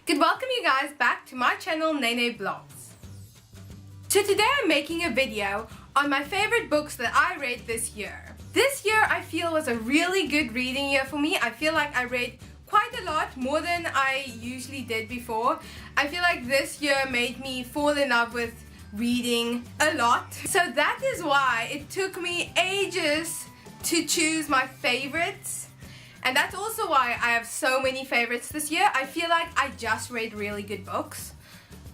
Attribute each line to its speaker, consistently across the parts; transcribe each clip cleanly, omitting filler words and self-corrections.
Speaker 1: Good, welcome you guys back to my channel NeiNei Blobs. So today I'm making a video on my favorite books that I read this year. This year I feel was a really good reading year for me. I feel like I read quite a lot, more than I usually did before. I feel like this year made me fall in love with reading a lot. So that is why it took me ages to choose my favorites. And that's also why I have so many favorites this year. I feel like I just read really good books.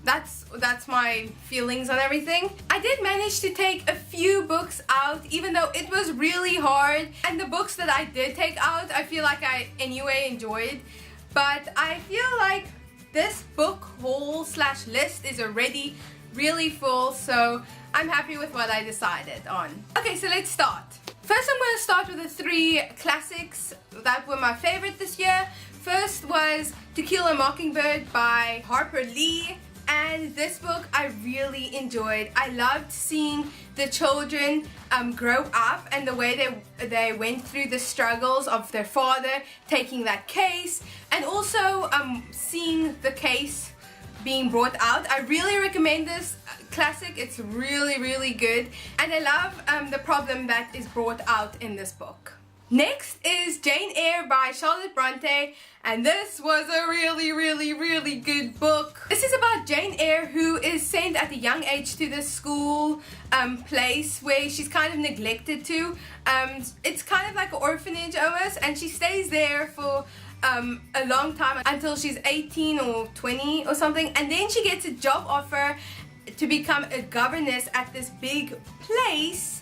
Speaker 1: That's my feelings on everything. I did manage to take a few books out, even though it was really hard. And the books that I did take out, I feel like I anyway enjoyed. But I feel like this book haul slash list is already really full, so I'm happy with what I decided on. Okay, so let's start. First, I'm going to start with the three classics that were my favorite this year. First was To Kill a Mockingbird by Harper Lee. And this book I really enjoyed. I loved seeing the children grow up and the way they went through the struggles of their father taking that case, and also seeing the case being brought out. I really recommend this classic. It's really good, and I love the problem that is brought out in this book. Next is Jane Eyre by Charlotte Bronte, and this was a really good book. This is about Jane Eyre, who is sent at a young age to this school place where she's kind of neglected to. It's kind of like an orphanage almost, and she stays there for a long time until she's 18 or 20 or something, and then she gets a job offer to become a governess at this big place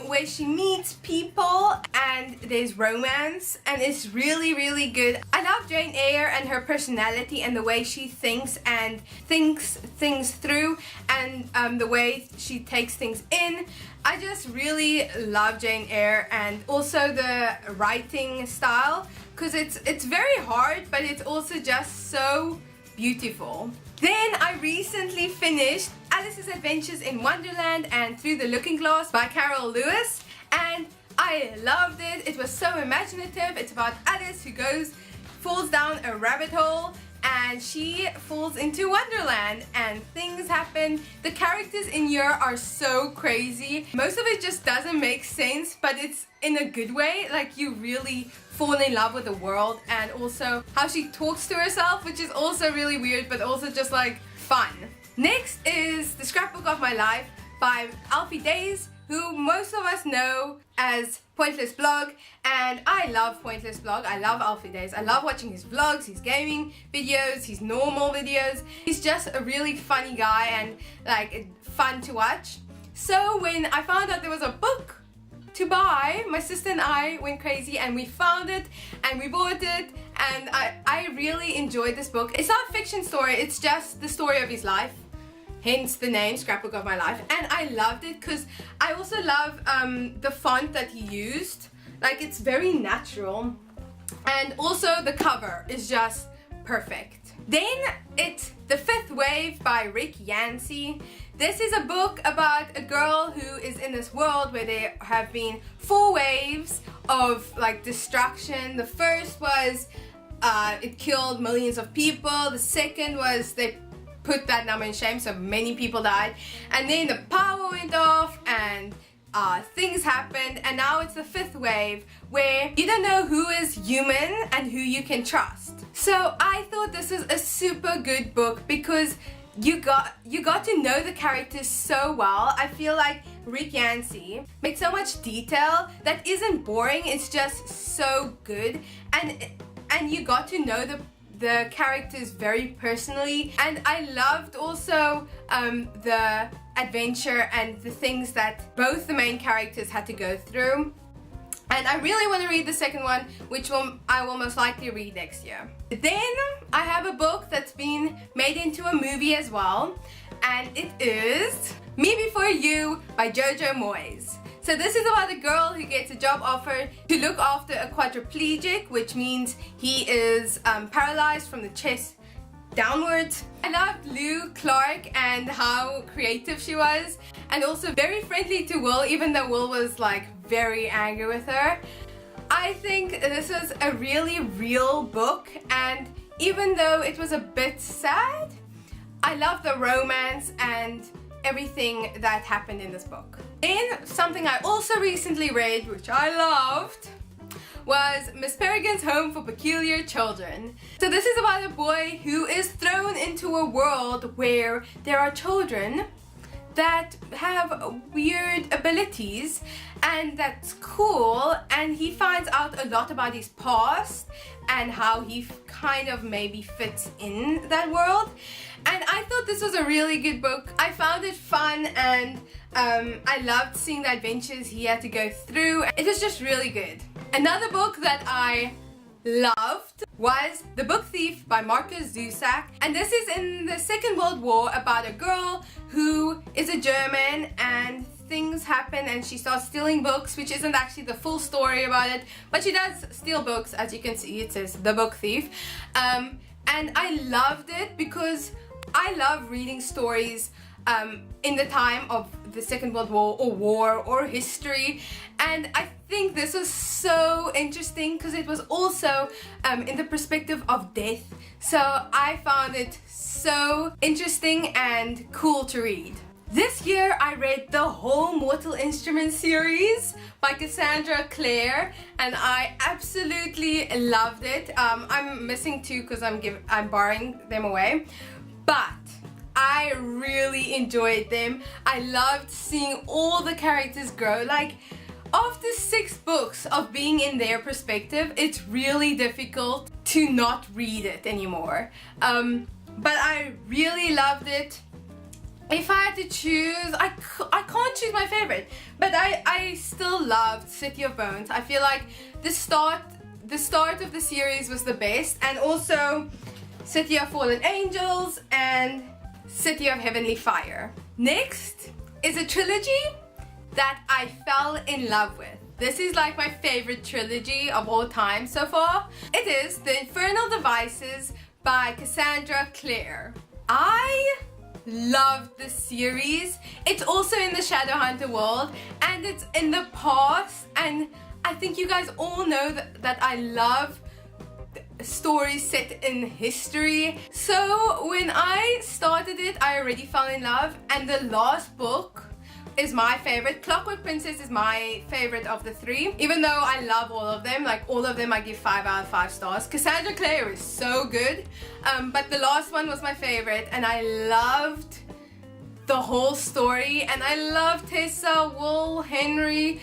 Speaker 1: where she meets people and there's romance, and it's really good. I love Jane Eyre and her personality and the way she thinks and thinks things through, and the way she takes things in. I just really love Jane Eyre, and also the writing style, because it's very hard, but it's also just so beautiful. Then I recently finished Alice's Adventures in Wonderland and Through the Looking Glass by Carol Lewis, and I loved it. It was so imaginative. It's about Alice who falls down a rabbit hole, and she falls into Wonderland and things happen. The characters in here are so crazy. Most of it just doesn't make sense, but it's in a good way. Like, you really fall in love with the world, and also how she talks to herself, which is also really weird, but also just like fun. Next is The Scrapbook of My Life by Alfie Days, who most of us know as Pointless Blog, and I love Pointless Blog. I love Alfie Days. I love watching his vlogs, his gaming videos, his normal videos. He's just a really funny guy and like fun to watch. So when I found out there was a book to buy, my sister and I went crazy and we found it and we bought it, and I really enjoyed this book. It's not a fiction story, it's just the story of his life, hence the name Scrapbook of My Life. And I loved it because I also love the font that he used. Like, it's very natural, and also the cover is just perfect. Then it's The Fifth Wave by Rick Yancey. This is a book about a girl who is in this world where there have been 4 waves of like destruction. The first was it killed millions of people. The second was they put that number in shame, so many people died. And then the power went off and things happened, and now it's the 5th wave where you don't know who is human and who you can trust. So I thought this was a super good book because you got to know the characters so well. I feel like Rick Yancey makes so much detail that isn't boring. It's just so good, and you got to know the characters very personally. And I loved also the adventure and the things that both the main characters had to go through. And I really want to read the second one, which I will most likely read next year. Then I have a book that's been made into a movie as well, and it is Me Before You by Jojo Moyes. So this is about a girl who gets a job offer to look after a quadriplegic, which means he is paralyzed from the chest downwards. I loved Lou Clark and how creative she was, and also very friendly to Will, even though Will was like very angry with her. I think this was a really real book, and even though it was a bit sad, I love the romance and everything that happened in this book. Then something I also recently read, which I loved, was Miss Peregrine's Home for Peculiar Children. So this is about a boy who is thrown into a world where there are children that have weird abilities, and that's cool, and he finds out a lot about his past and how he kind of maybe fits in that world. And I thought this was a really good book. I found it fun, and I loved seeing the adventures he had to go through. It was just really good. Another book that I loved was The Book Thief by Marcus Zusak, and this is in the Second World War about a girl who is a German and things happen and she starts stealing books, which isn't actually the full story about it, but she does steal books. As you can see, it says The Book Thief, and I loved it because I love reading stories in the time of the Second World War or war or history, and I think this was so interesting because it was also in the perspective of death, so I found it so interesting and cool to read. This year I read the whole Mortal Instruments series by Cassandra Clare, and I absolutely loved it. I'm missing two because I'm borrowing them away, but I really enjoyed them. I loved seeing all the characters grow. Like, after 6 books of being in their perspective, it's really difficult to not read it anymore. But I really loved it. If I had to choose, I can't choose my favorite, but I still loved City of Bones. I feel like the start of the series was the best, and also City of Fallen Angels and City of Heavenly Fire. Next is a trilogy that I fell in love with. This is like my favorite trilogy of all time so far. It is The Infernal Devices by Cassandra Clare. I loved this series. It's also in the Shadowhunter world, and it's in the past, and I think you guys all know that I love stories set in history. So when I started it, I already fell in love, and the last book is my favorite. Clockwork Princess is my favorite of the 3, even though I love all of them. Like, all of them I give 5 out of 5 stars. Cassandra Clare is so good, but the last one was my favorite, and I loved the whole story, and I love Tessa, Will, Henry,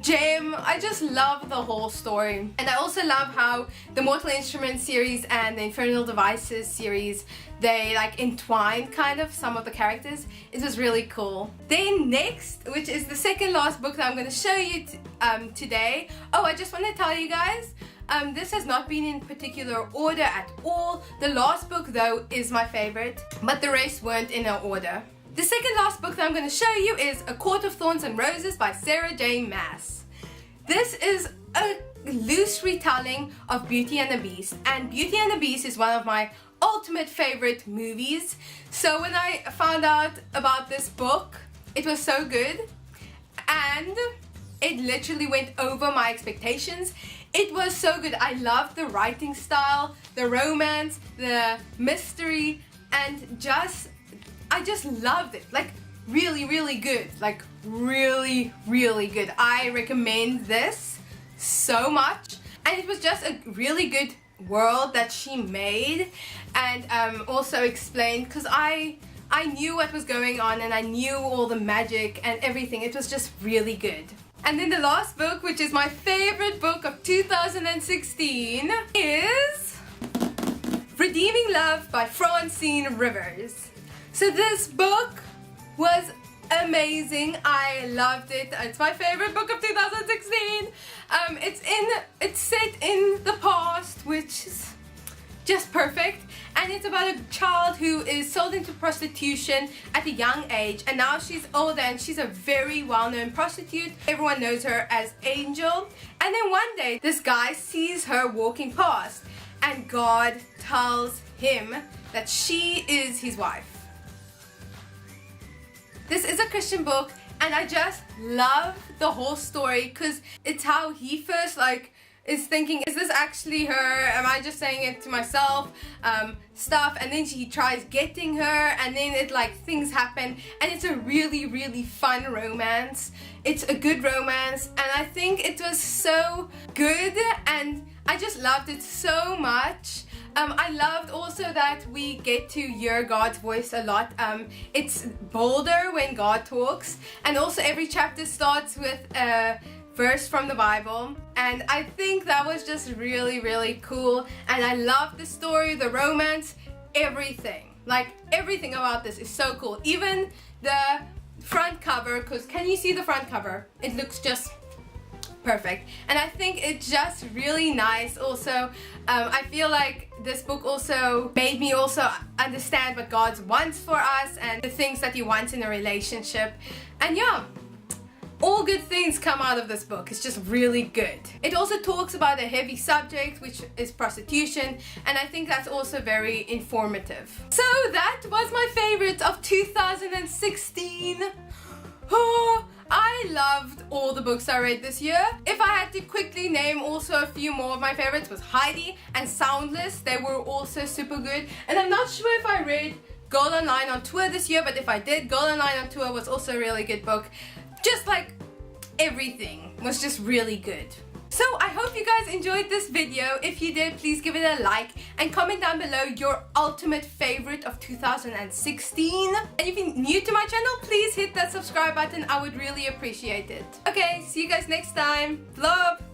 Speaker 1: Jem. I just love the whole story. And I also love how the Mortal Instruments series and the Infernal Devices series, they like entwined kind of some of the characters. It was really cool. Then next, which is the second last book that I'm going to show you today. Oh, I just want to tell you guys, this has not been in particular order at all. The last book though is my favorite, but the rest weren't in order. The second last book that I'm going to show you is A Court of Thorns and Roses by Sarah J. Maas. This is a loose retelling of Beauty and the Beast, and Beauty and the Beast is one of my ultimate favorite movies. So when I found out about this book, it was so good, and it literally went over my expectations. It was so good. I loved the writing style, the romance, the mystery, and I just loved it. Like, really, really good. Like, really, really good. I recommend this so much. And it was just a really good world that she made, and also explained, because I knew what was going on, and I knew all the magic and everything. It was just really good. And then the last book, which is my favorite book of 2016, is Redeeming Love by Francine Rivers. So this book was amazing. I loved it. It's my favorite book of 2016. It's set in the past, which is just perfect, and it's about a child who is sold into prostitution at a young age, and now she's older and she's a very well-known prostitute. Everyone knows her as Angel, and then one day this guy sees her walking past, and God tells him that she is his wife. This is a Christian book, and I just love the whole story because it's how he first is thinking, is this actually her? Am I just saying it to myself? Stuff, and then he tries getting her, and then it like things happen, and it's a really, really fun romance. It's a good romance, and I think it was so good, and I just loved it so much. I loved also that we get to hear God's voice a lot. It's bolder when God talks, and also every chapter starts with a verse from the Bible, and I think that was just really, really cool. And I love the story, the romance, everything. Like everything about this is so cool. Even the front cover, because can you see the front cover? It looks just perfect, and I think it's just really nice. Also, I feel like this book also made me also understand what God wants for us and the things that He wants in a relationship. And yeah, all good things come out of this book. It's just really good. It also talks about a heavy subject, which is prostitution, and I think that's also very informative. So that was my favorite of 2016. Oh, I loved all the books I read this year. If I had to quickly name also a few more of my favorites, was Heidi and Soundless. They were also super good. And I'm not sure if I read Girl Online on Tour this year, but if I did, Girl Online on Tour was also a really good book. Just like everything was just really good. So I hope you guys enjoyed this video. If you did, please give it a like and comment down below your ultimate favorite of 2016. And if you're new to my channel, please hit that subscribe button. I would really appreciate it. Okay, see you guys next time. Blob!